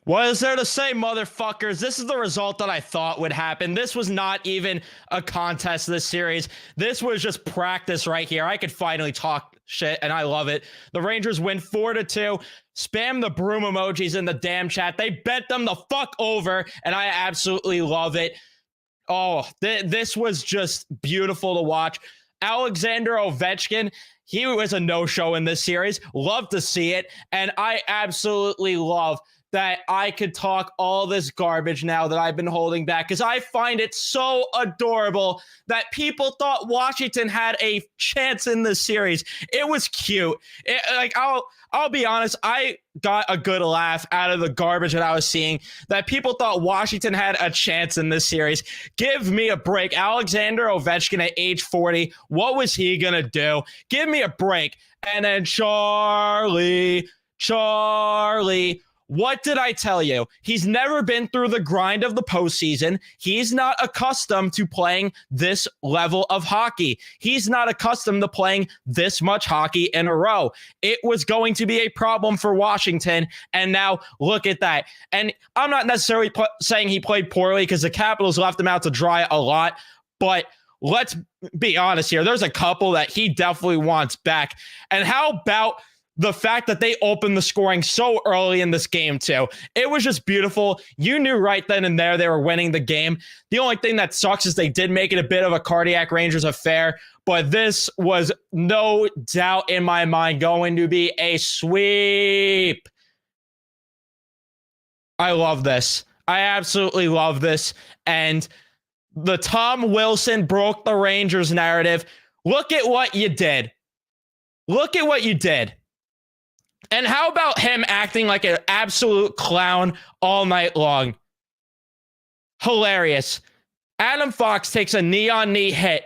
What is there to say, motherfuckers? This is the result that I thought would happen. This was not even a contest this series. This was just practice right here. I could finally talk shit, and I love it. The Rangers win 4-2. Spam the broom emojis in the damn chat. They bent them the fuck over, and I absolutely love it. Oh, this was just beautiful to watch. Alexander Ovechkin, he was a no-show in this series. Love to see it, and I absolutely love that I could talk all this garbage now that I've been holding back, because I find it so adorable that people thought Washington had a chance in this series. It was cute. I'll be honest, I got a good laugh out of the garbage that I was seeing, that people thought Washington had a chance in this series. Give me a break. Alexander Ovechkin at age 40, what was he gonna do? Give me a break. And then Charlie, what did I tell you? He's never been through the grind of the postseason. He's not accustomed to playing this level of hockey. He's not accustomed to playing this much hockey in a row. It was going to be a problem for Washington, and now look at that. And I'm not necessarily saying he played poorly, because the Capitals left him out to dry a lot, but let's be honest here. There's a couple that he definitely wants back. And how about the fact that they opened the scoring so early in this game, too? It was just beautiful. You knew right then and there they were winning the game. The only thing that sucks is they did make it a bit of a cardiac Rangers affair, but this was no doubt in my mind going to be a sweep. I love this. I absolutely love this. And the Tom Wilson broke the Rangers narrative. Look at what you did. Look at what you did. And how about him acting like an absolute clown all night long? Hilarious. Adam Fox takes a knee-on-knee hit,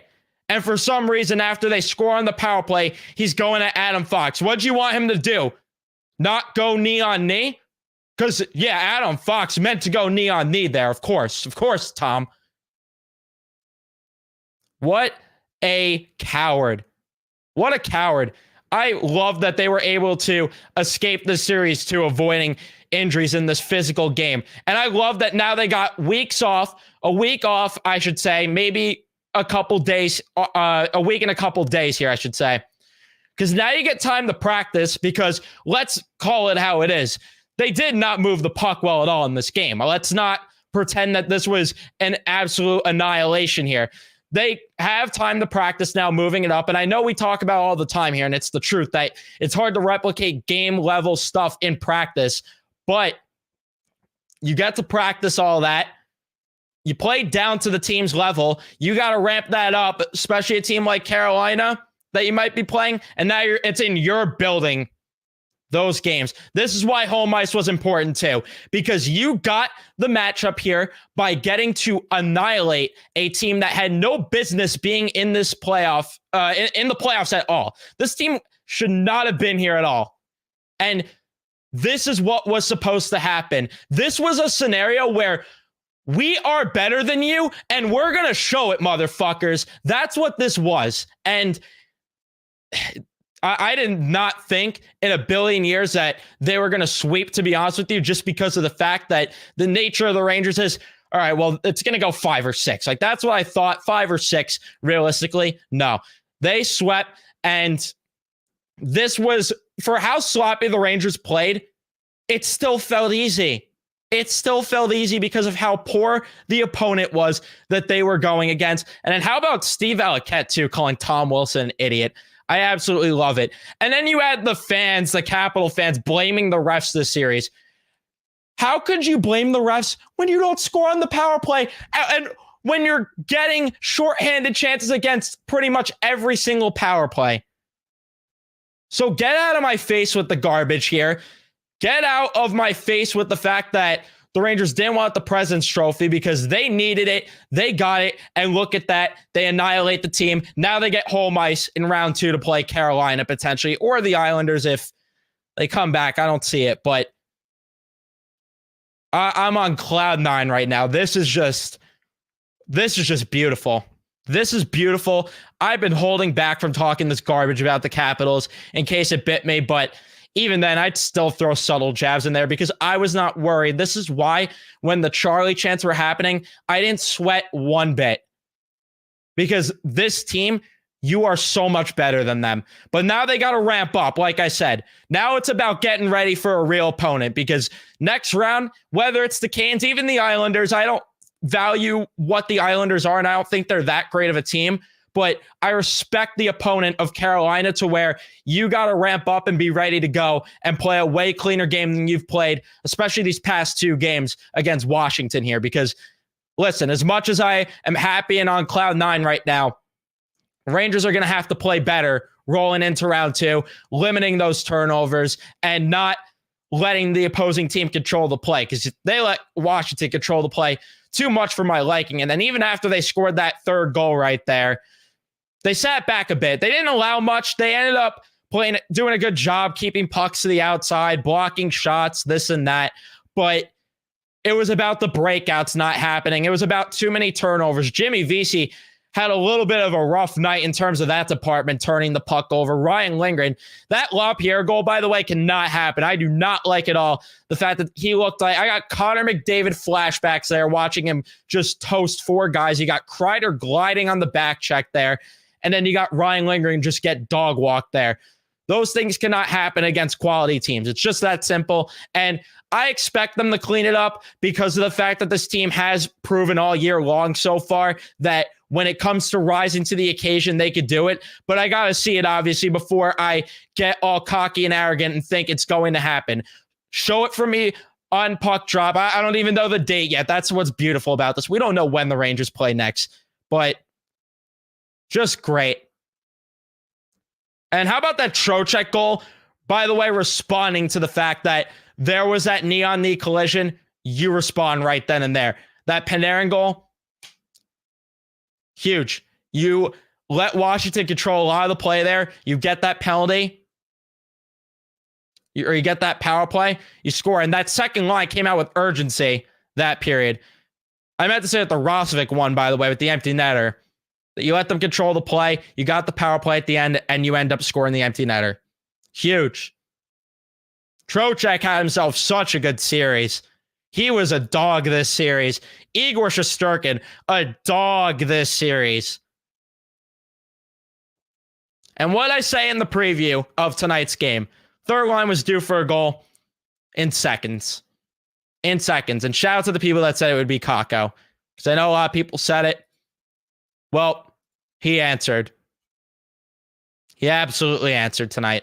and for some reason, after they score on the power play, he's going at Adam Fox. What'd you want him to do? Not go knee-on-knee? Because, yeah, Adam Fox meant to go knee-on-knee there, of course. Of course, Tom. What a coward. What a coward. I love that they were able to escape the series to avoiding injuries in this physical game. And I love that now they got a week off, I should say, maybe a couple days, a week and a couple days here, I should say. Because now you get time to practice, because let's call it how it is. They did not move the puck well at all in this game. Let's not pretend that this was an absolute annihilation here. They have time to practice now, moving it up. And I know we talk about all the time here, and it's the truth that it's hard to replicate game-level stuff in practice, but you get to practice all that. You play down to the team's level. You got to ramp that up, especially a team like Carolina that you might be playing, and now it's in your building, those games. This is why home ice was important too, because you got the matchup here by getting to annihilate a team that had no business being in this playoff, in the playoffs at all. This team should not have been here at all. And this is what was supposed to happen. This was a scenario where we are better than you, and we're going to show it, motherfuckers. That's what this was. And I did not think in a billion years that they were going to sweep, to be honest with you, just because of the fact that the nature of the Rangers is, all right, well, it's going to go 5 or 6. Like, that's what I thought, 5 or 6, realistically. No, they swept, and this was, for how sloppy the Rangers played, it still felt easy. It still felt easy because of how poor the opponent was that they were going against. And then how about Steve Alekette, too, calling Tom Wilson an idiot? I absolutely love it. And then you had the fans, the Capital fans, blaming the refs this series. How could you blame the refs when you don't score on the power play and when you're getting shorthanded chances against pretty much every single power play? So get out of my face with the garbage here. Get out of my face with the fact that the Rangers didn't want the President's Trophy because they needed it. They got it. And look at that. They annihilate the team. Now they get home ice in round 2 to play Carolina potentially, or the Islanders if they come back. I don't see it, but I'm on cloud 9 right now. This is just beautiful. This is beautiful. I've been holding back from talking this garbage about the Capitals in case it bit me, but even then, I'd still throw subtle jabs in there because I was not worried. This is why when the Charlie chants were happening, I didn't sweat one bit. Because this team, you are so much better than them. But now they got to ramp up, like I said. Now it's about getting ready for a real opponent because next round, whether it's the Canes, even the Islanders, I don't value what the Islanders are, and I don't think they're that great of a team. But I respect the opponent of Carolina to where you got to ramp up and be ready to go and play a way cleaner game than you've played, especially these past 2 games against Washington here. Because, listen, as much as I am happy and on cloud 9 right now, Rangers are going to have to play better rolling into round 2, limiting those turnovers and not letting the opposing team control the play because they let Washington control the play too much for my liking. And then even after they scored that 3rd goal right there, they sat back a bit. They didn't allow much. They ended up doing a good job keeping pucks to the outside, blocking shots, this and that. But it was about the breakouts not happening. It was about too many turnovers. Jimmy Vesey had a little bit of a rough night in terms of that department, turning the puck over. Ryan Lindgren, that LaPierre goal, by the way, cannot happen. I do not like at all the fact that he looked like, I got Connor McDavid flashbacks there, watching him just toast 4 guys. You got Kreider gliding on the back check there, and then you got Ryan Lindgren just get dog walked there. Those things cannot happen against quality teams. It's just that simple. And I expect them to clean it up because of the fact that this team has proven all year long so far that when it comes to rising to the occasion, they could do it. But I got to see it, obviously, before I get all cocky and arrogant and think it's going to happen. Show it for me on puck drop. I don't even know the date yet. That's what's beautiful about this. We don't know when the Rangers play next, but just great. And how about that Trocheck goal? By the way, responding to the fact that there was that knee-on-knee collision, you respond right then and there. That Panarin goal, huge. You let Washington control a lot of the play there. You get that penalty, or you get that power play, you score. And that second line came out with urgency that period. I meant to say that the Rosovic one, by the way, with the empty netter. That you let them control the play, you got the power play at the end, and you end up scoring the empty netter. Huge. Trocheck had himself such a good series. He was a dog this series. Igor Shesterkin, a dog this series. And what I say in the preview of tonight's game, third line was due for a goal in seconds. In seconds. And shout out to the people that said it would be Kakko. Because I know a lot of people said it. Well, he answered. He absolutely answered tonight.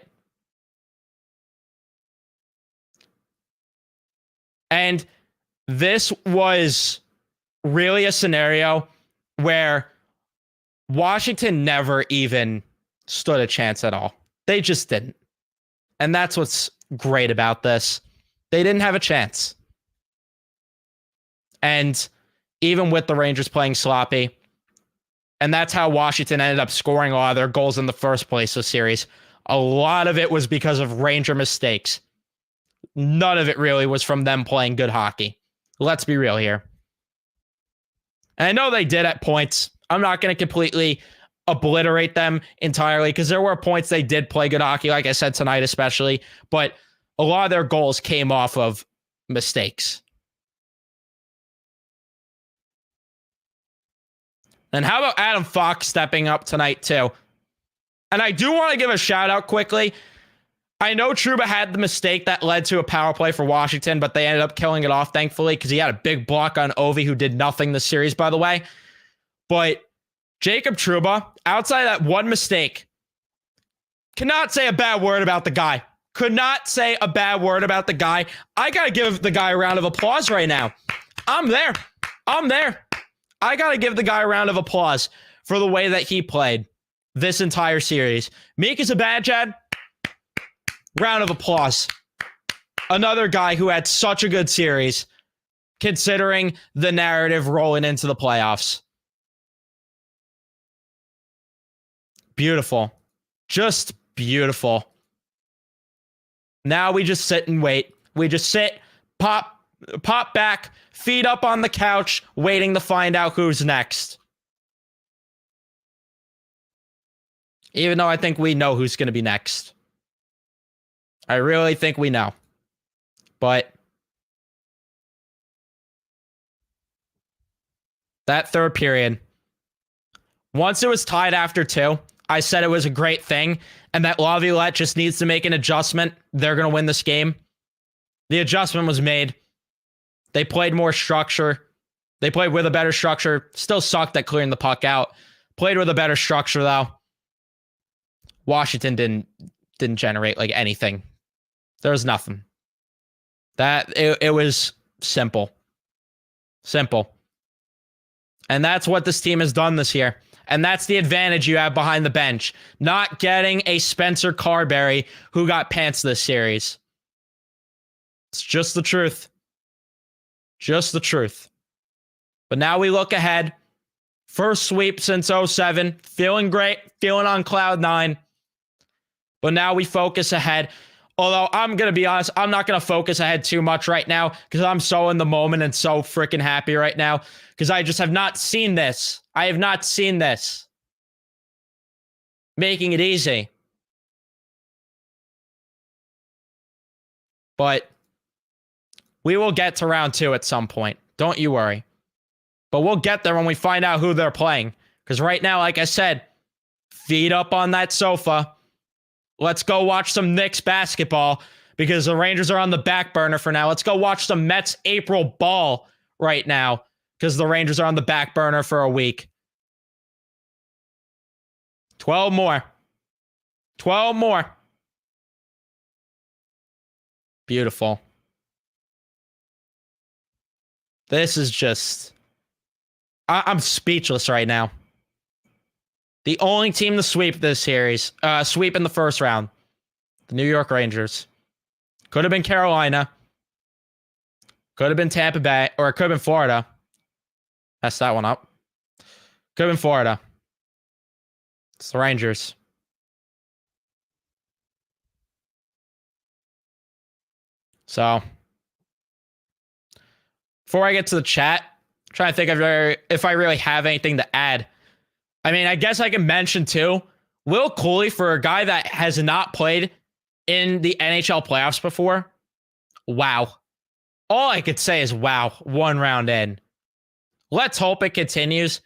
And this was really a scenario where Washington never even stood a chance at all. They just didn't. And that's what's great about this. They didn't have a chance. And even with the Rangers playing sloppy, and that's how Washington ended up scoring a lot of their goals in the first place this series. A lot of it was because of Ranger mistakes. None of it really was from them playing good hockey. Let's be real here. And I know they did at points. I'm not going to completely obliterate them entirely because there were points they did play good hockey, like I said tonight especially. But a lot of their goals came off of mistakes. And how about Adam Fox stepping up tonight too? And I do want to give a shout out quickly. I know Trouba had the mistake that led to a power play for Washington, but they ended up killing it off, thankfully, because he had a big block on Ovi, who did nothing this series, by the way. But Jacob Trouba, outside of that one mistake, cannot say a bad word about the guy. Could not say a bad word about the guy. I got to give the guy a round of applause right now. I'm there. I got to give the guy a round of applause for the way that he played this entire series. Mika Zibanejad, round of applause. Another guy who had such a good series, considering the narrative rolling into the playoffs. Beautiful. Just beautiful. Now we just sit and wait. We just sit, pop back, feet up on the couch, waiting to find out who's next. Even though I think we know who's going to be next. I really think we know. But that third period, once it was tied after 2, I said it was a great thing and that Laviolette just needs to make an adjustment. They're going to win this game. The adjustment was made. They played more structure. They played with a better structure. Still sucked at clearing the puck out. Played with a better structure, though. Washington didn't generate like anything. There was nothing. It was simple. Simple. And that's what this team has done this year. And that's the advantage you have behind the bench. Not getting a Spencer Carberry who got pants this series. It's just the truth. Just the truth. But now we look ahead. First sweep since 07. Feeling great. Feeling on cloud 9. But now we focus ahead. Although I'm going to be honest, I'm not going to focus ahead too much right now because I'm so in the moment and so freaking happy right now because I just have not seen this. I have not seen this. Making it easy. But we will get to round 2 at some point. Don't you worry. But we'll get there when we find out who they're playing. Because right now, like I said, feet up on that sofa. Let's go watch some Knicks basketball because the Rangers are on the back burner for now. Let's go watch some Mets April ball right now because the Rangers are on the back burner for a week. 12 more. 12 more. Beautiful. This is just... I'm speechless right now. The only team to sweep this series, sweep in the first round, the New York Rangers. Could have been Carolina. Could have been Tampa Bay, or it could have been Florida. Messed that one up. Could have been Florida. It's the Rangers. So, before I get to the chat, I'm trying to think if I really have anything to add. I mean, I guess I can mention too, Will Goalie, for a guy that has not played in the NHL playoffs before, wow. All I could say is wow, 1 round in. Let's hope it continues.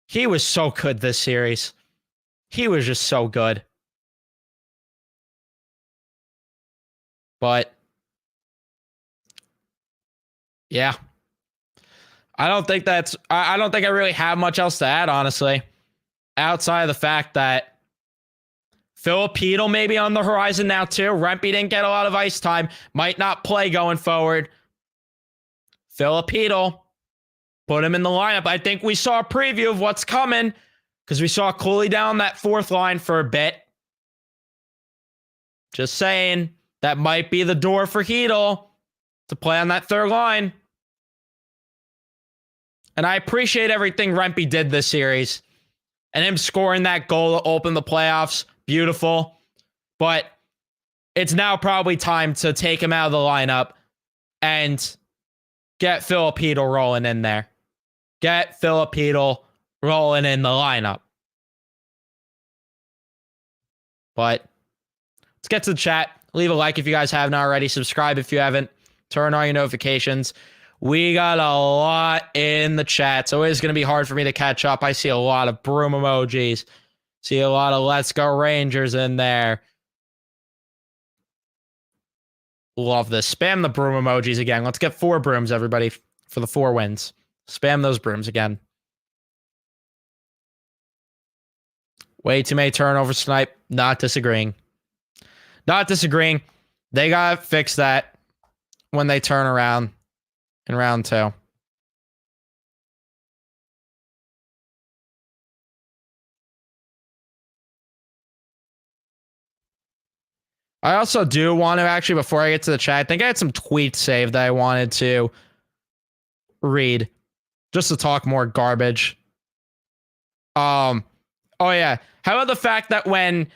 He was so good this series. He was just so good. But yeah. I don't think I really have much else to add, honestly. Outside of the fact that Filipino may be on the horizon now, too. Rempe didn't get a lot of ice time. Might not play going forward. Filipino, put him in the lineup. I think we saw a preview of what's coming because we saw Cooley down that 4th line for a bit. Just saying, that might be the door for Hedel to play on that 3rd line. And I appreciate everything Rempe did this series. And him scoring that goal to open the playoffs. Beautiful. But it's now probably time to take him out of the lineup and get Filipino rolling in there. Get Filipino rolling in the lineup. But let's get to the chat. Leave a like if you guys haven't already. Subscribe if you haven't. Turn on your notifications. We got a lot in the chat, so it's going to be hard for me to catch up. I see a lot of broom emojis. See a lot of Let's Go Rangers in there. Love this. Spam the broom emojis again. Let's get 4 brooms, everybody, for the 4 wins. Spam those brooms again. Way too many turnovers tonight. Not disagreeing. Not disagreeing. They got to fix that when they turn around in round 2. I also do want to actually, before I get to the chat, I think I had some tweets saved that I wanted to read just to talk more garbage. Oh yeah. How about the fact that when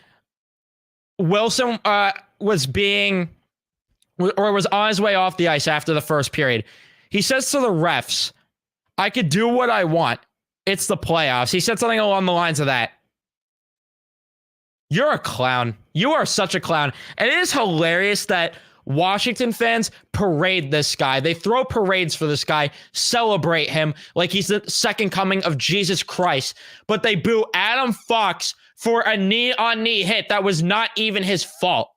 Wilson was on his way off the ice after the first period, he says to the refs, I could do what I want. It's the playoffs. He said something along the lines of that. You're a clown. You are such a clown. And it is hilarious that Washington fans parade this guy. They throw parades for this guy, celebrate him like he's the second coming of Jesus Christ. But they boo Adam Fox for a knee-on-knee hit that was not even his fault.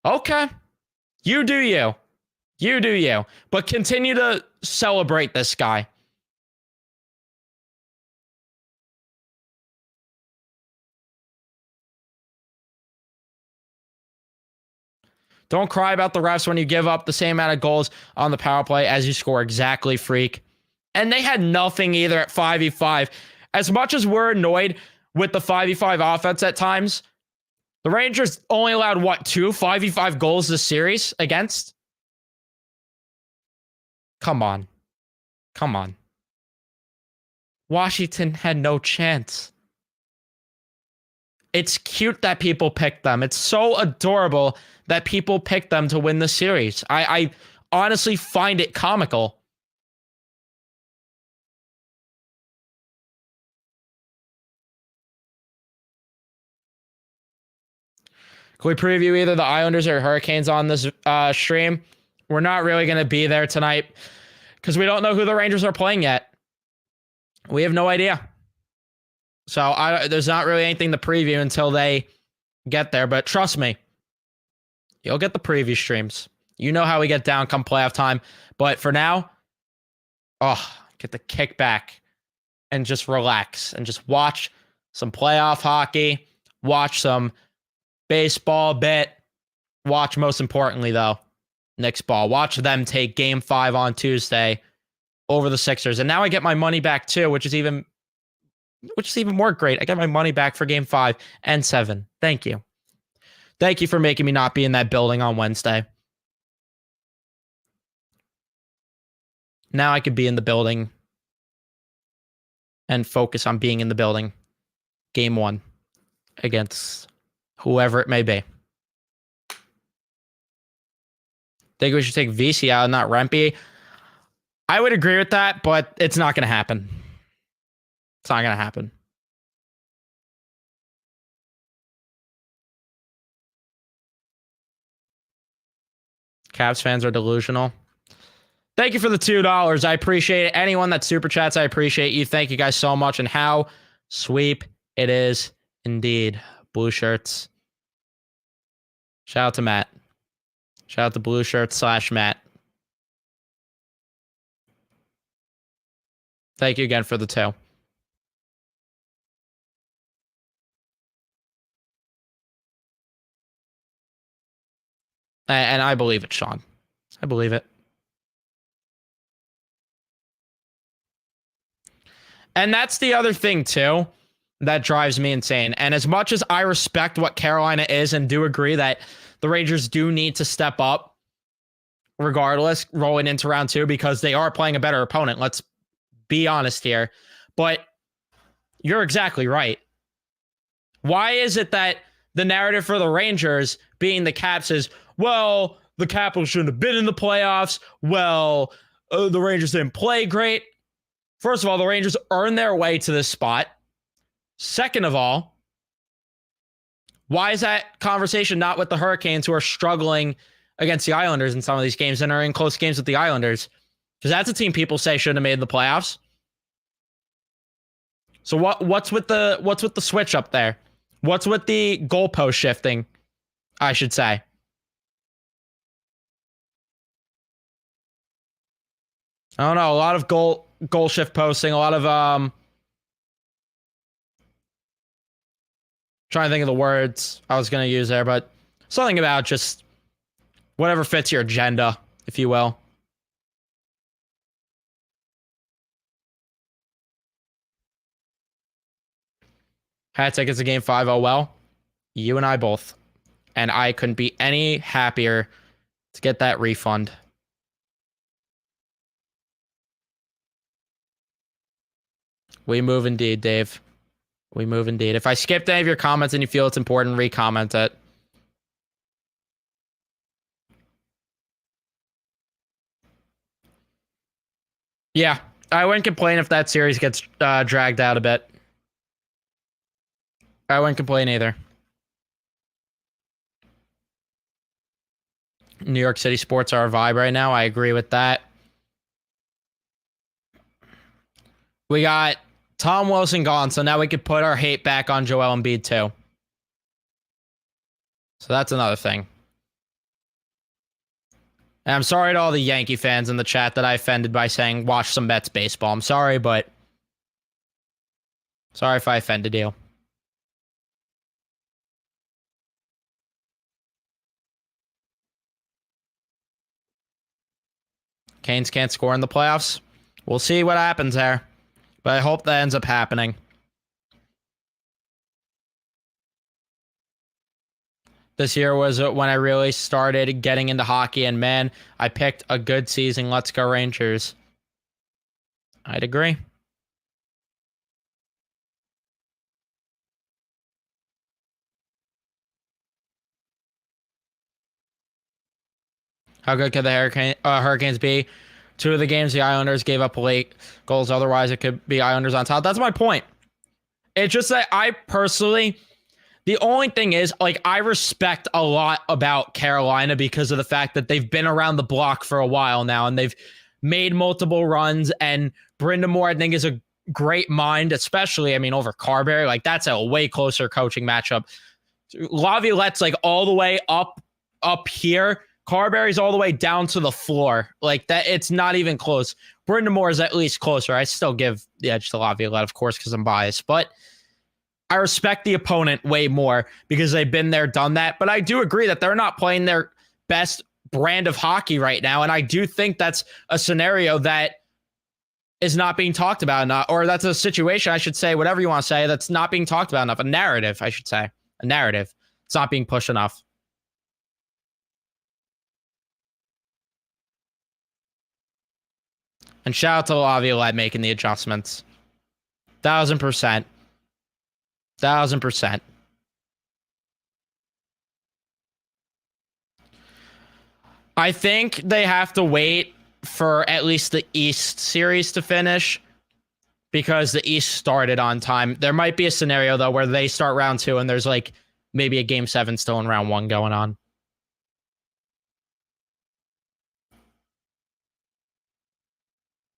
Okay. You do you. You do you. But continue to celebrate this guy. Don't cry about the refs when you give up the same amount of goals on the power play as you score. Exactly, freak. And they had nothing either at 5v5. As much as we're annoyed with the 5v5 offense at times, the Rangers only allowed, what, 2 5v5 goals this series against? Come on. Come on. Washington had no chance. It's cute that people picked them. It's so adorable that people picked them to win the series. I honestly find it comical. Can we preview either the Islanders or Hurricanes on this stream? We're not really going to be there tonight because we don't know who the Rangers are playing yet. We have no idea. So there's not really anything to preview until they get there. But trust me, you'll get the preview streams. You know how we get down come playoff time. But for now, get the kickback and just relax and just watch some playoff hockey, watch some baseball bit, watch most importantly, though, Knicks ball. Watch them take Game 5 on Tuesday over the Sixers. And now I get my money back, too, which is even more great. I get my money back for Game 5 and 7. Thank you. Thank you for making me not be in that building on Wednesday. Now I could be in the building and focus on being in the building. Game 1 against whoever it may be. Think we should take VC out and not Rempe? I would agree with that, but it's not going to happen. It's not going to happen. Cavs fans are delusional. Thank you for the $2. I appreciate it. Anyone that super chats, I appreciate you. Thank you guys so much. And how sweep it is indeed. Blue shirts. Shout out to Matt. Shout out to Blue Shirts / Matt. Thank you again for the 2. And I believe it, Sean. I believe it. And that's the other thing, too, that drives me insane. And as much as I respect what Carolina is and do agree that the Rangers do need to step up regardless rolling into round 2 because they are playing a better opponent. Let's be honest here. But you're exactly right. Why is it that the narrative for the Rangers being the Caps is, well, the Capitals shouldn't have been in the playoffs. Well, the Rangers didn't play great. First of all, the Rangers earned their way to this spot. Second of all, why is that conversation not with the Hurricanes who are struggling against the Islanders in some of these games and are in close games with the Islanders? Because that's a team people say shouldn't have made the playoffs. So what's with the switch up there? What's with the goalpost shifting, I should say? I don't know. A lot of goal shift posting, a lot of trying to think of the words I was going to use there, but something about just whatever fits your agenda, if you will. Had tickets to Game 5. Oh, well. You and I both. And I couldn't be any happier to get that refund. We move indeed, Dave. We move indeed. If I skipped any of your comments and you feel it's important, re-comment it. Yeah, I wouldn't complain if that series gets dragged out a bit. I wouldn't complain either. New York City sports are a vibe right now. I agree with that. We got Tom Wilson gone, so now we could put our hate back on Joel Embiid too. So that's another thing. And I'm sorry to all the Yankee fans in the chat that I offended by saying watch some Mets baseball. I'm sorry, but sorry if I offended you. Canes can't score in the playoffs. We'll see what happens there, but I hope that ends up happening. This year was when I really started getting into hockey, and man, I picked a good season. Let's go Rangers. I'd agree. How good could the Hurricanes be? 2 of the games, the Islanders gave up late goals. Otherwise, it could be Islanders on top. That's my point. It's just that I personally, the only thing is, like, I respect a lot about Carolina because of the fact that they've been around the block for a while now and they've made multiple runs. And Brind'Amour, I think, is a great mind, especially, I mean, over Carberry. Like, that's a way closer coaching matchup. Laviolette's like all the way up here. Carberry's all the way down to the floor. Like that, it's not even close. Brind'Amour is at least closer. I still give the edge to Laviolette, of course, because I'm biased. But I respect the opponent way more because they've been there, done that. But I do agree that they're not playing their best brand of hockey right now. And I do think that's a scenario that is not being talked about enough, or that's a situation, I should say, whatever you want to say, that's not being talked about enough. A narrative, I should say. A narrative. It's not being pushed enough. And shout out to Laviolette making the adjustments. 1000%. 1000%. I think they have to wait for at least the East series to finish because the East started on time. There might be a scenario, though, where they start round 2 and there's like maybe a game 7 still in round 1 going on.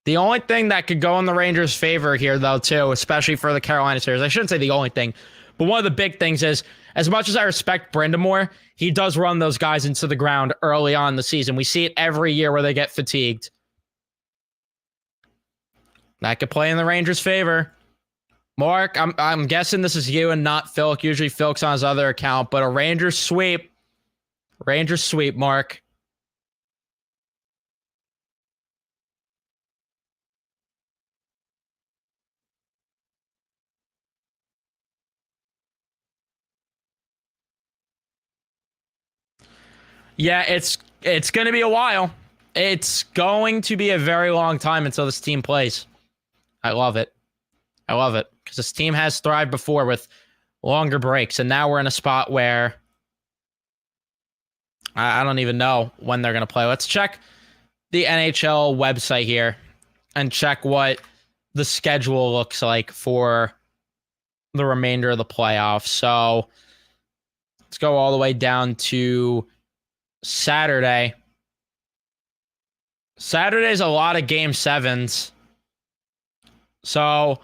The only thing that could go in the Rangers' favor here, though, too, especially for the Carolina series, I shouldn't say the only thing, but one of the big things is, as much as I respect Brind'Amour, he does run those guys into the ground early on in the season. We see it every year where they get fatigued. That could play in the Rangers' favor. Mark, I'm guessing this is you and not Philk. Usually Philk's on his other account, but a Rangers sweep. Rangers sweep, Mark. Yeah, it's going to be a while. It's going to be a very long time until this team plays. I love it. I love it because this team has thrived before with longer breaks, and now we're in a spot where I don't even know when they're going to play. Let's check the NHL website here and check what the schedule looks like for the remainder of the playoffs. So let's go all the way down to Saturday. Saturday's a lot of game 7s. So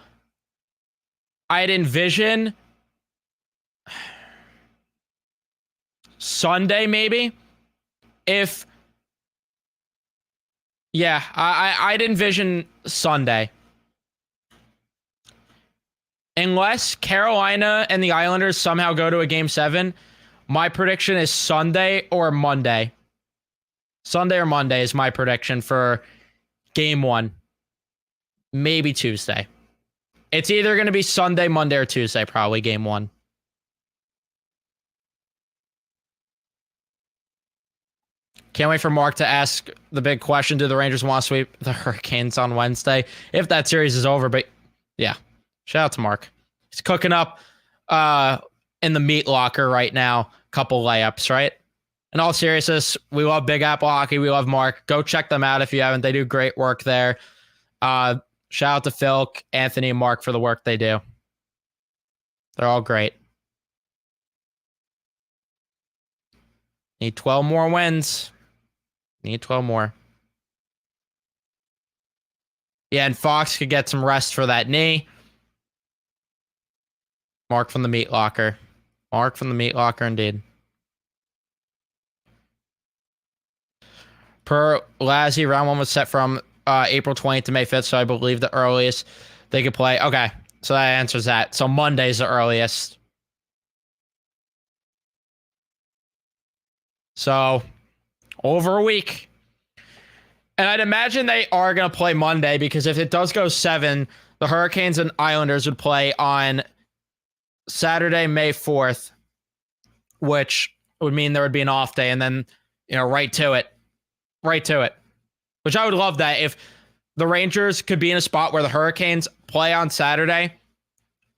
I'd envision Sunday maybe. I'd envision Sunday. Unless Carolina and the Islanders somehow go to a game 7, my prediction is Sunday or Monday. Sunday or Monday is my prediction for game 1. Maybe Tuesday. It's either going to be Sunday, Monday, or Tuesday, probably game 1. Can't wait for Mark to ask the big question. Do the Rangers want to sweep the Hurricanes on Wednesday? If that series is over, but yeah. Shout out to Mark. He's cooking up in the meat locker right now. Couple layups, right? In all seriousness, we love Big Apple Hockey. We love Mark. Go check them out if you haven't. They do great work there. Shout out to Phil, Anthony, and Mark for the work they do. They're all great. Need 12 more wins. Need 12 more. Yeah, and Fox could get some rest for that knee. Mark from the meat locker. Mark from the meat locker, indeed. Per Lazzy, round 1 was set from April 20th to May 5th, so I believe the earliest they could play. Okay, so that answers that. So Monday's the earliest. So, over a week. And I'd imagine they are going to play Monday, because if it does go 7, the Hurricanes and Islanders would play on Saturday, May 4th, which would mean there would be an off day, and then, right to it. Right to it. Which I would love that if the Rangers could be in a spot where the Hurricanes play on Saturday,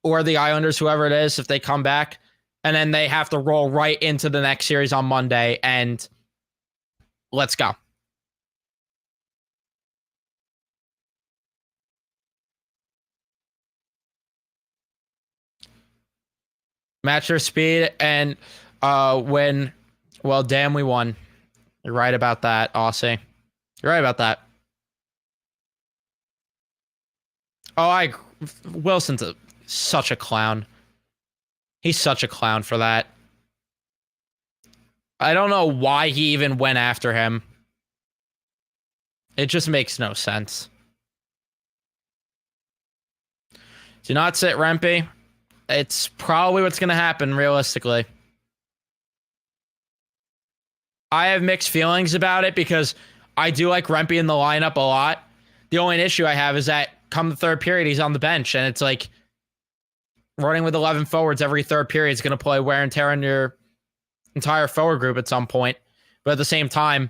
or the Islanders, whoever it is, if they come back, and then they have to roll right into the next series on Monday, and let's go. Match their speed and win. Well, damn, we won. You're right about that, Aussie. You're right about that. Oh, Wilson's such a clown. He's such a clown for that. I don't know why he even went after him. It just makes no sense. Do not sit Rempe. It's probably what's going to happen, realistically. I have mixed feelings about it, because I do like Rempe in the lineup a lot. The only issue I have is that come the third period, he's on the bench, and it's like running with 11 forwards every third period is going to play wear and tear on your entire forward group at some point. But at the same time,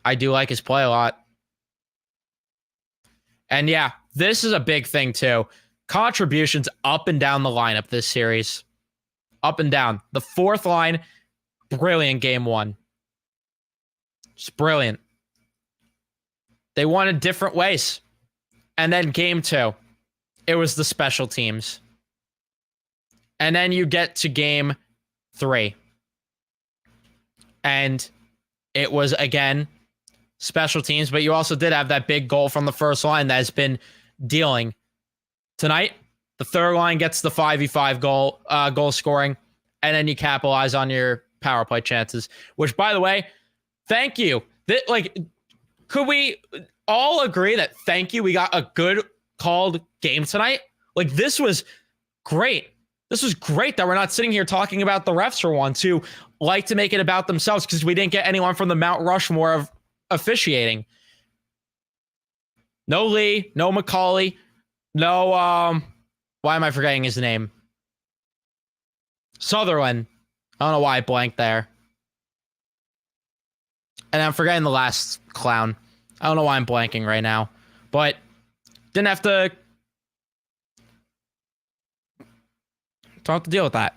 I do like his play a lot. And yeah, this is a big thing too. Contributions up and down the lineup this series. Up and down. The fourth line, brilliant game 1. Just brilliant. They won in different ways. And then game 2, it was the special teams. And then you get to game 3. And it was, again, special teams, but you also did have that big goal from the first line that has been dealing. Tonight, the third line gets the 5v5 goal scoring, and then you capitalize on your power play chances, which, by the way, thank you. Could we all agree that thank you? We got a good called game tonight. This was great. This was great that we're not sitting here talking about the refs for once, who like to make it about themselves, because we didn't get anyone from the Mount Rushmore of officiating. No Lee, no McCauley, no, why am I forgetting his name? Sutherland. I don't know why I blanked there. And I'm forgetting the last clown. I don't know why I'm blanking right now. But didn't have to... Don't have to deal with that.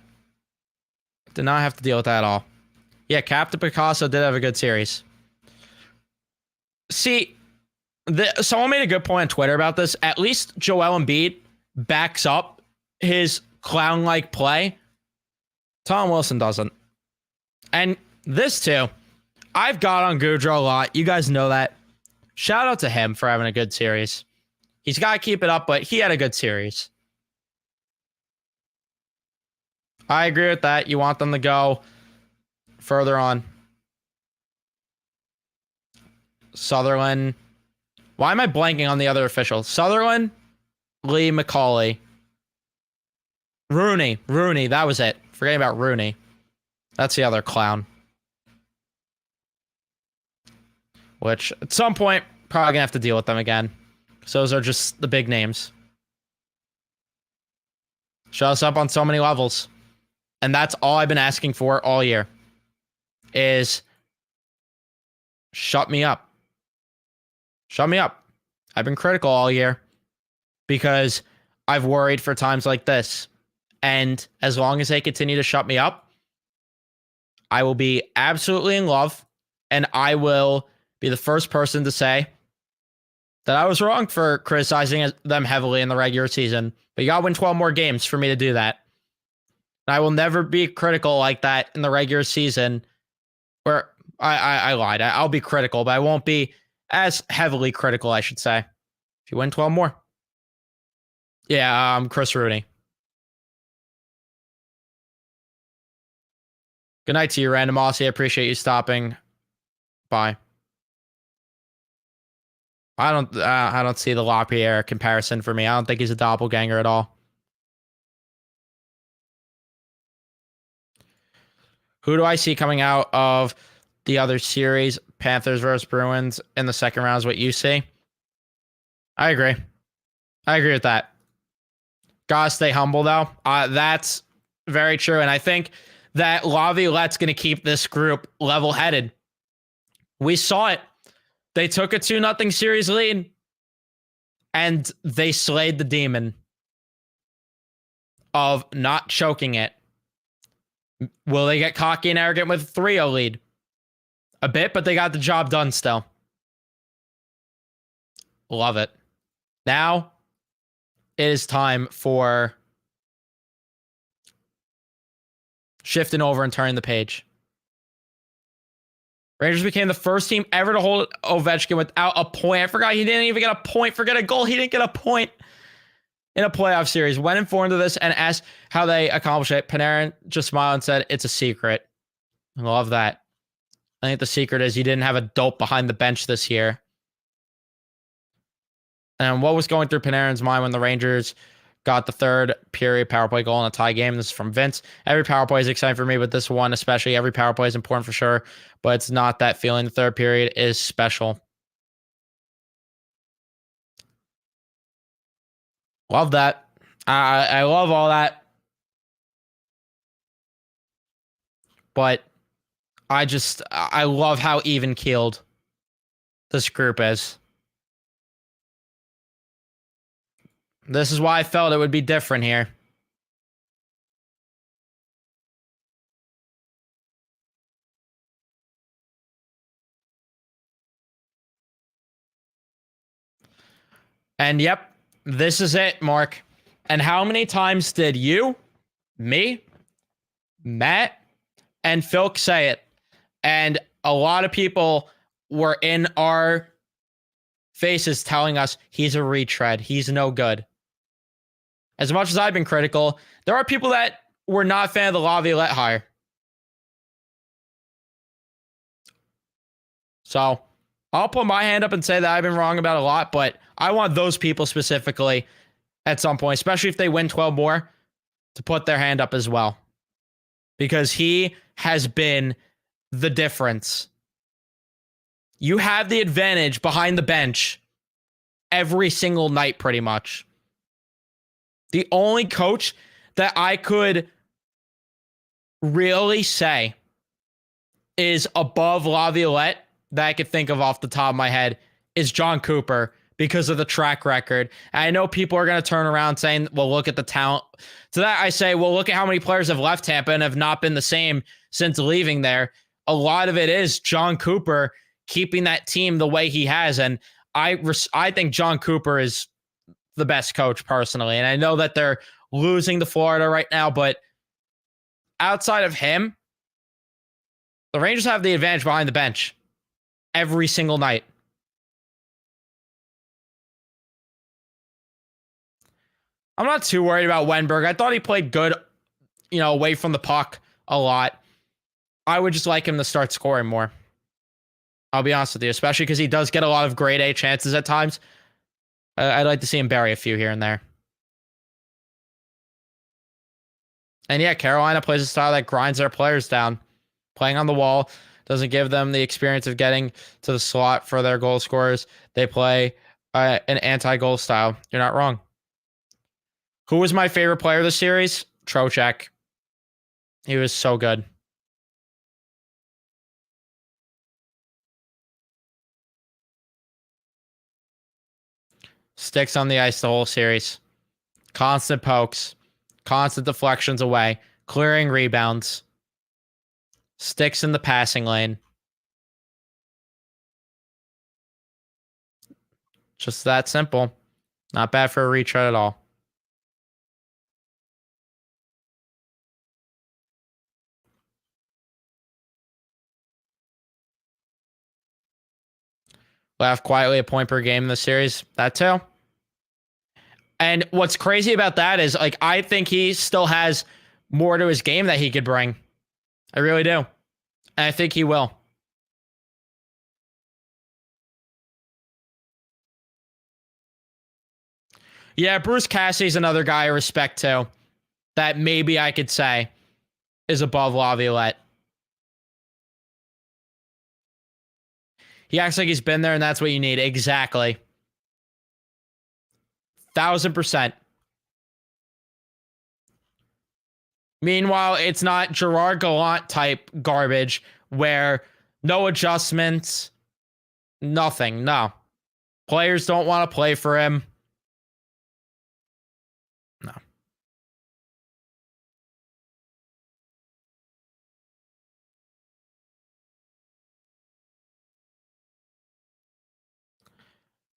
Did not have to deal with that at all. Yeah, Captain Picasso did have a good series. See, someone made a good point on Twitter about this. At least Joel Embiid backs up his clown-like play. Tom Wilson doesn't. And this too. I've got on Goudreau a lot. You guys know that. Shout out to him for having a good series. He's got to keep it up, but he had a good series. I agree with that. You want them to go further on. Sutherland. Why am I blanking on the other officials? Sutherland, Lee, McCauley. Rooney, that was it. Forgetting about Rooney. That's the other clown. Which, at some point, probably going to have to deal with them again. So those are just the big names. Show us up on so many levels. And that's all I've been asking for all year. Is shut me up. Shut me up. I've been critical all year because I've worried for times like this. And as long as they continue to shut me up, I will be absolutely in love, and I will be the first person to say that I was wrong for criticizing them heavily in the regular season. But you got to win 12 more games for me to do that. And I will never be critical like that in the regular season Or I lied. I'll be critical, but I won't be as heavily critical, I should say. If you win 12 more. Yeah, Chris Rooney. Good night to you, Random Aussie. I appreciate you stopping by. I don't see the LaPierre comparison for me. I don't think he's a doppelganger at all. Who do I see coming out of the other series? Panthers versus Bruins in the second round is what you see. I agree. I agree with that. Gotta stay humble though. That's very true. And I think that Laviolette's going to keep this group level-headed. We saw it. They took a 2-0 series lead and they slayed the demon of not choking it. Will they get cocky and arrogant with a 3-0 lead? A bit, but they got the job done still. Love it. Now it is time for shifting over and turning the page. Rangers became the first team ever to hold Ovechkin without a point. I forgot he didn't even get a point. Forget a goal. He didn't get a point in a playoff series. Went informed of this and asked how they accomplished it. Panarin just smiled and said, "It's a secret." I love that. I think the secret is you didn't have a dope behind the bench this year. And what was going through Panarin's mind when the Rangers got the third period power play goal in a tie game? This is from Vince. Every power play is exciting for me, but this one, especially, every power play is important for sure, but it's not that feeling. The third period is special. Love that. I love all that. But I love how even keeled this group is. This is why I felt it would be different here. And yep, this is it, Mark. And how many times did you, me, Matt, and Phil say it? And a lot of people were in our faces telling us he's a retread. He's no good. As much as I've been critical, there are people that were not a fan of the Laviolette hire. So I'll put my hand up and say that I've been wrong about a lot, but I want those people specifically at some point, especially if they win 12 more, to put their hand up as well. Because he has been the difference. You have the advantage behind the bench every single night, pretty much. The only coach that I could really say is above Laviolette that I could think of off the top of my head is John Cooper because of the track record. And I know people are going to turn around saying, well, look at the talent. To that, I say, well, look at how many players have left Tampa and have not been the same since leaving there. A lot of it is John Cooper keeping that team the way he has. And I think John Cooper is the best coach personally. And I know that they're losing to Florida right now, but outside of him, the Rangers have the advantage behind the bench every single night. I'm not too worried about Wenberg. I thought he played good, away from the puck a lot. I would just like him to start scoring more. I'll be honest with you, especially because he does get a lot of grade A chances at times. I'd like to see him bury a few here and there. And yeah, Carolina plays a style that grinds their players down. Playing on the wall doesn't give them the experience of getting to the slot for their goal scorers. They play an anti-goal style. You're not wrong. Who was my favorite player this series? Trocheck. He was so good. Sticks on the ice the whole series. Constant pokes. Constant deflections away. Clearing rebounds. Sticks in the passing lane. Just that simple. Not bad for a retread at all. Left quietly a point per game in the series. That too. And what's crazy about that is, like, I think he still has more to his game that he could bring. I really do. And I think he will. Yeah, Bruce Cassidy's another guy I respect too. That maybe I could say is above Laviolette. He acts like he's been there, and that's what you need. Exactly. 1000%. Meanwhile, it's not Gerard Gallant type garbage where no adjustments, nothing. No. Players don't want to play for him. No.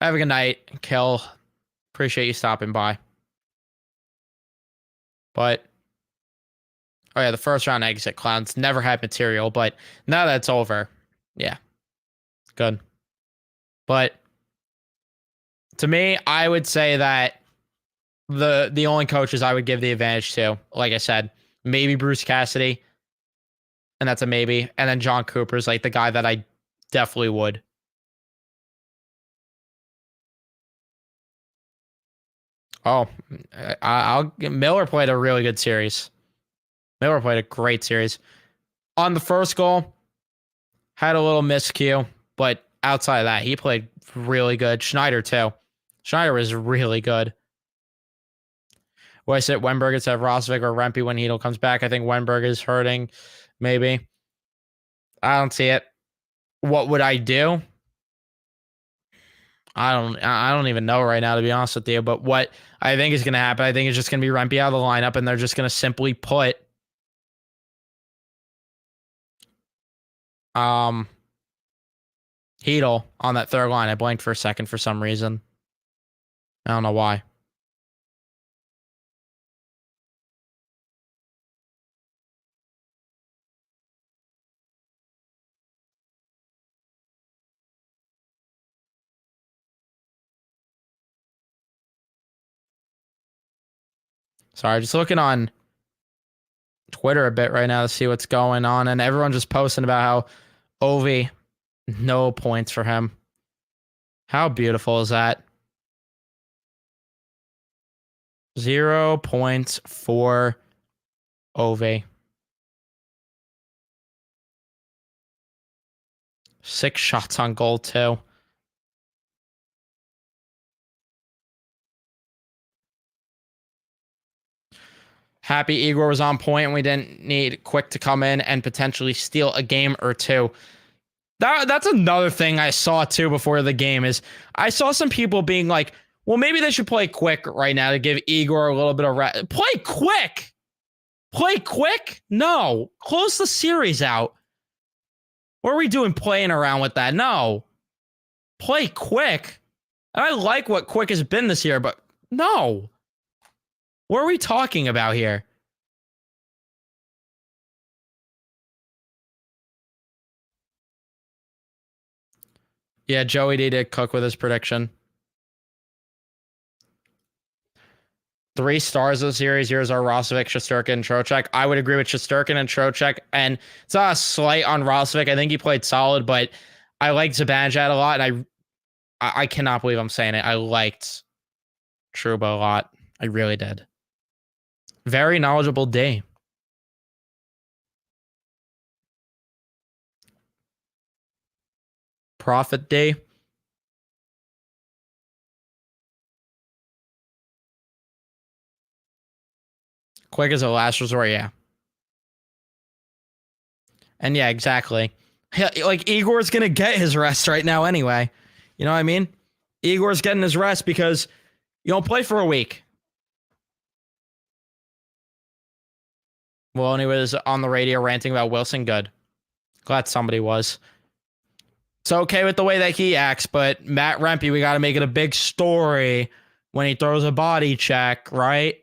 Have a good night, Kill. Appreciate you stopping by. But, oh yeah, the first round exit clowns never had material, but now that's over. Yeah. Good. But to me, I would say that the only coaches I would give the advantage to, like I said, maybe Bruce Cassidy, and that's a maybe, and then John Cooper's like the guy that I definitely would. Oh, I'll Miller played a really good series. Miller played a great series. On the first goal, had a little miscue, but outside of that, he played really good. Schneider too. Schneider was really good. Well, I said Wenberg instead of Rosvik or Rempe when Hedel comes back. I think Wenberg is hurting. Maybe. I don't see it. What would I do? I don't even know right now, to be honest with you. But what I think is going to happen, I think it's just going to be Rempe out of the lineup, and they're just going to simply put Hedel on that third line. I blanked for a second for some reason. I don't know why. Sorry, just looking on Twitter a bit right now to see what's going on, and everyone just posting about how Ovi, no points for him. How beautiful is that? 0 points for Ovi. 6 shots on goal too. Happy Igor was on point and we didn't need Quick to come in and potentially steal a game or two. That's another thing I saw too before the game is I saw some people being like, well, maybe they should play Quick right now to give Igor a little bit of rest. Play Quick! Play Quick? No. Close the series out. What are we doing playing around with that? No. Play Quick. And I like what Quick has been this year, but no. What are we talking about here? Yeah, Joey D did cook with his prediction. 3 stars of the series. Here's our Roslovic, Shesterkin, and Trocheck. I would agree with Shesterkin and Trocheck. And it's not a slight on Roslovic. I think he played solid, but I liked Zibanejad a lot. And I cannot believe I'm saying it. I liked Trouba a lot. I really did. Very knowledgeable day. Profit day. Quick as a last resort, yeah. And yeah, exactly. Like, Igor's going to get his rest right now anyway. You know what I mean? Igor's getting his rest because you don't play for a week. Well, and he was on the radio ranting about Wilson. Good. Glad somebody was. It's okay with the way that he acts, but Matt Rempe, we got to make it a big story when he throws a body check, right?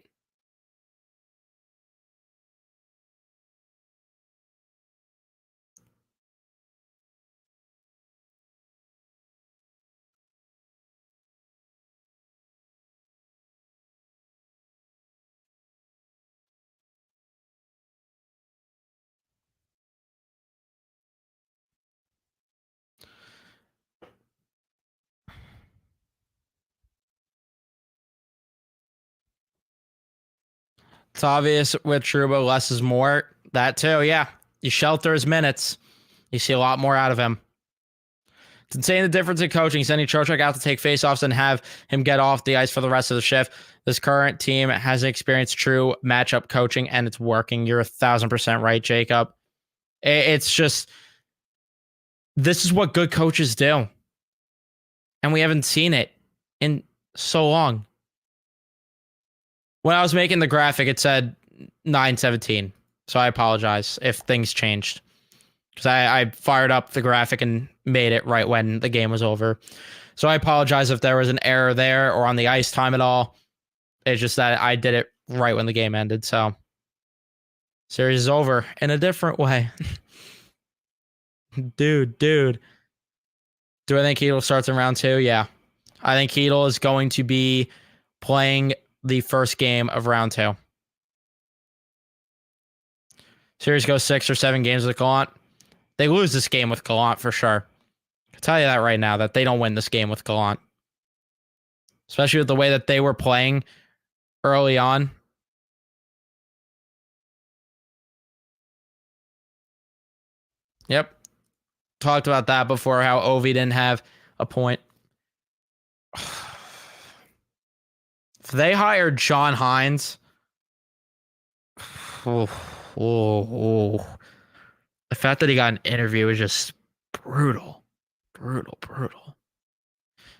It's obvious with Truba, less is more. That too, yeah. You shelter his minutes. You see a lot more out of him. It's insane the difference in coaching. Sending Trocheck out to take faceoffs and have him get off the ice for the rest of the shift. This current team has experienced true matchup coaching, and it's working. You're 1,000% right, Jacob. It's just, this is what good coaches do. And we haven't seen it in so long. When I was making the graphic, it said 9:17. So I apologize if things changed. Because I fired up the graphic and made it right when the game was over. So I apologize if there was an error there or on the ice time at all. It's just that I did it right when the game ended. So series is over in a different way. Dude. Do I think Hedl starts in round 2? Yeah. I think Hedl is going to be playing the first game of round 2. Series goes 6 or 7 games with Gallant. They lose this game with Gallant for sure. I'll tell you that right now, that they don't win this game with Gallant. Especially with the way that they were playing early on. Yep. Talked about that before, how Ovi didn't have a point. If they hired John Hines, the fact that he got an interview is just brutal.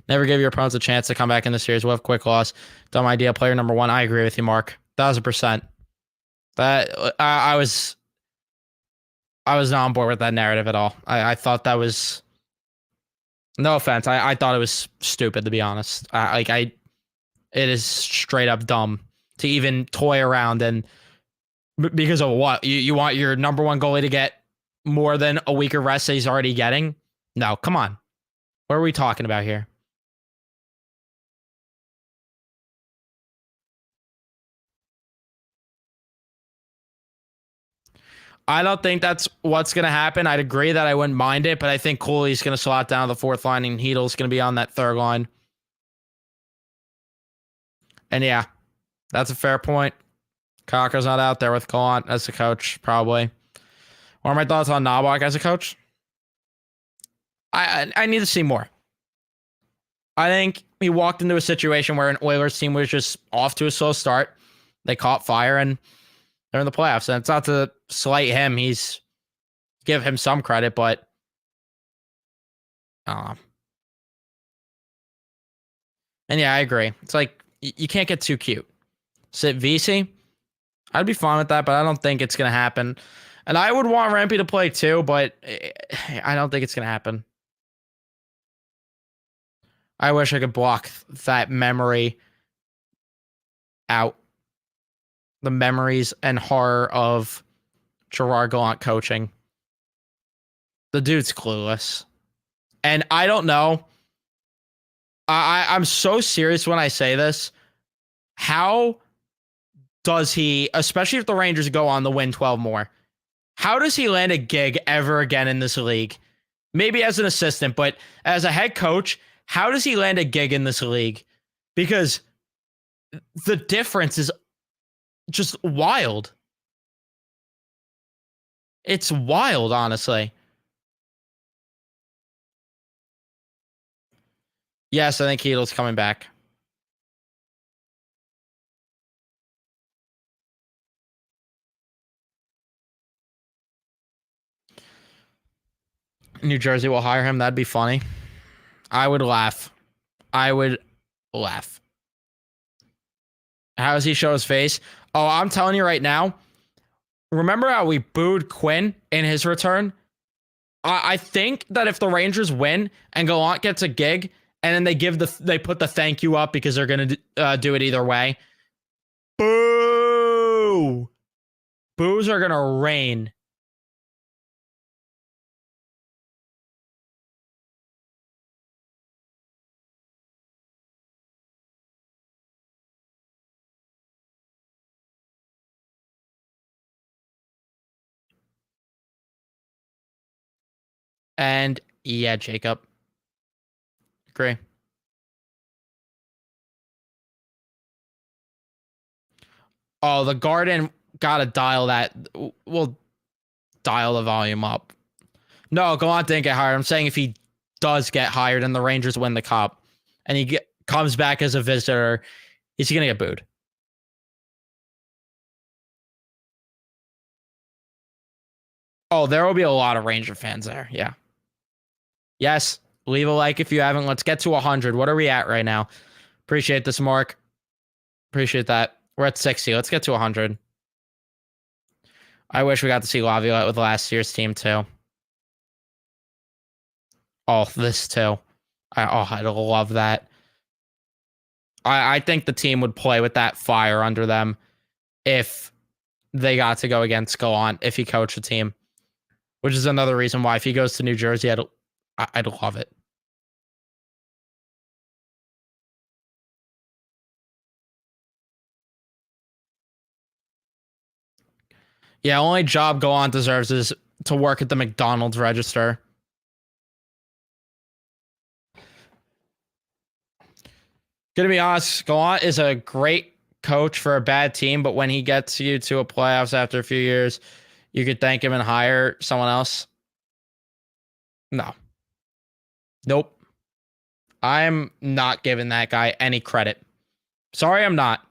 Never give your opponents a chance to come back in the series. We'll have quick loss. Dumb idea. Player number 1. I agree with you, Mark. 1,000%. That I was not on board with that narrative at all. I thought that was, no offense, I thought it was stupid, to be honest. It is straight up dumb to even toy around, and because of what? You want your number 1 goalie to get more than a week of rest that he's already getting? No, come on. What are we talking about here? I don't think that's what's going to happen. I'd agree that I wouldn't mind it, but I think Cooley's going to slot down the 4th line and Hedl's going to be on that 3rd line. And yeah, that's a fair point. Kaka's not out there with Gallant as a coach, probably. What are my thoughts on Knobloch as a coach? I need to see more. I think he walked into a situation where an Oilers team was just off to a slow start. They caught fire and they're in the playoffs. And it's not to slight him. He's, give him some credit, but and yeah, I agree. It's like, you can't get too cute. Sit VC, I'd be fine with that, but I don't think it's going to happen. And I would want Rampy to play too, but I don't think it's going to happen. I wish I could block that memory out. The memories and horror of Gerard Gallant coaching. The dude's clueless. And I don't know. I'm so serious when I say this. How does he, especially if the Rangers go on to win 12 more, how does he land a gig ever again in this league? Maybe as an assistant, but as a head coach, how does he land a gig in this league? Because the difference is just wild. It's wild, honestly. Yes, I think Hedl's coming back. New Jersey will hire him. That'd be funny. I would laugh. How does he show his face? Oh, I'm telling you right now. Remember how we booed Quinn in his return? I think that if the Rangers win and Gallant gets a gig, and then they put the thank you up because they're gonna do it either way. Boo! Boos are gonna rain. And yeah, Jacob. Agree. Oh, the Garden gotta dial that. We'll dial the volume up. No, Gallant didn't get hired. I'm saying if he does get hired and the Rangers win the cup and he comes back as a visitor, is he gonna get booed? Oh, there will be a lot of Ranger fans there. Yeah. Yes. Leave a like if you haven't. Let's get to 100. What are we at right now? Appreciate this, Mark. Appreciate that. We're at 60. Let's get to 100. I wish we got to see Laviolette with last year's team too. Oh, this too. I'd love that. I think the team would play with that fire under them if they got to go against Gallant if he coached a team, which is another reason why if he goes to New Jersey, I'd love it. Yeah, only job Gallant deserves is to work at the McDonald's register. Gonna be honest, Gallant is a great coach for a bad team, but when he gets you to a playoffs after a few years, you could thank him and hire someone else. No. Nope. I'm not giving that guy any credit. Sorry, I'm not.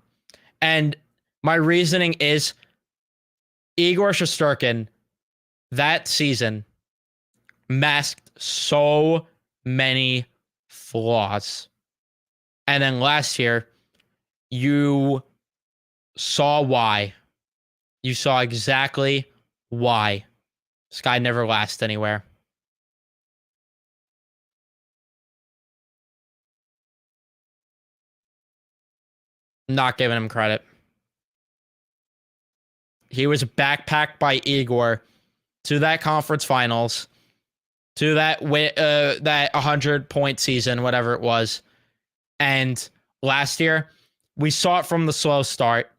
And my reasoning is Igor Shesterkin that season masked so many flaws. And then last year, you saw why. You saw exactly why. This guy never lasts anywhere. Not giving him credit. He was backpacked by Igor to that conference finals, to that 100-point season, whatever it was. And last year, we saw it from the slow start.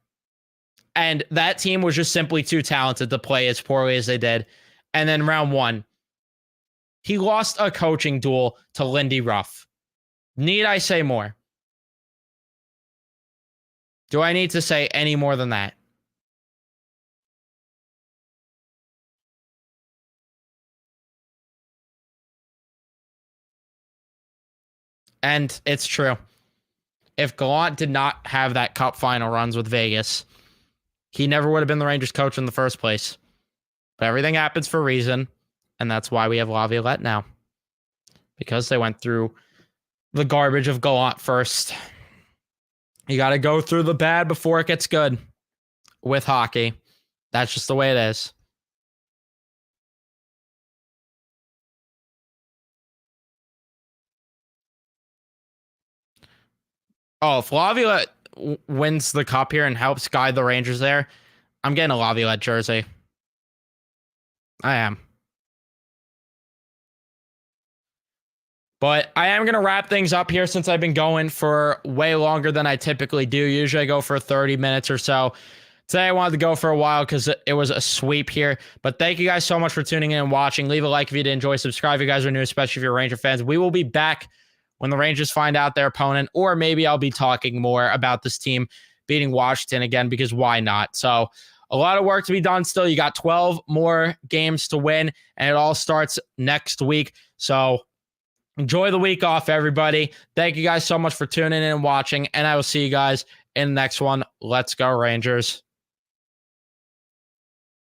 And that team was just simply too talented to play as poorly as they did. And then round one, he lost a coaching duel to Lindy Ruff. Need I say more? Do I need to say any more than that? And it's true. If Gallant did not have that cup final runs with Vegas, he never would have been the Rangers coach in the first place. But everything happens for a reason, and that's why we have Laviolette now. Because they went through the garbage of Gallant first. You got to go through the bad before it gets good with hockey. That's just the way it is. Oh, if Laviolette wins the cup here and helps guide the Rangers there, I'm getting a Laviolette jersey. I am. But I am going to wrap things up here since I've been going for way longer than I typically do. Usually I go for 30 minutes or so. Today I wanted to go for a while because it was a sweep here. But thank you guys so much for tuning in and watching. Leave a like if you did enjoy. Subscribe if you guys are new, especially if you're Ranger fans. We will be back when the Rangers find out their opponent, or maybe I'll be talking more about this team beating Washington again, because why not? So a lot of work to be done still. You got 12 more games to win, and it all starts next week. So enjoy the week off, everybody. Thank you guys so much for tuning in and watching, and I will see you guys in the next one. Let's go, Rangers.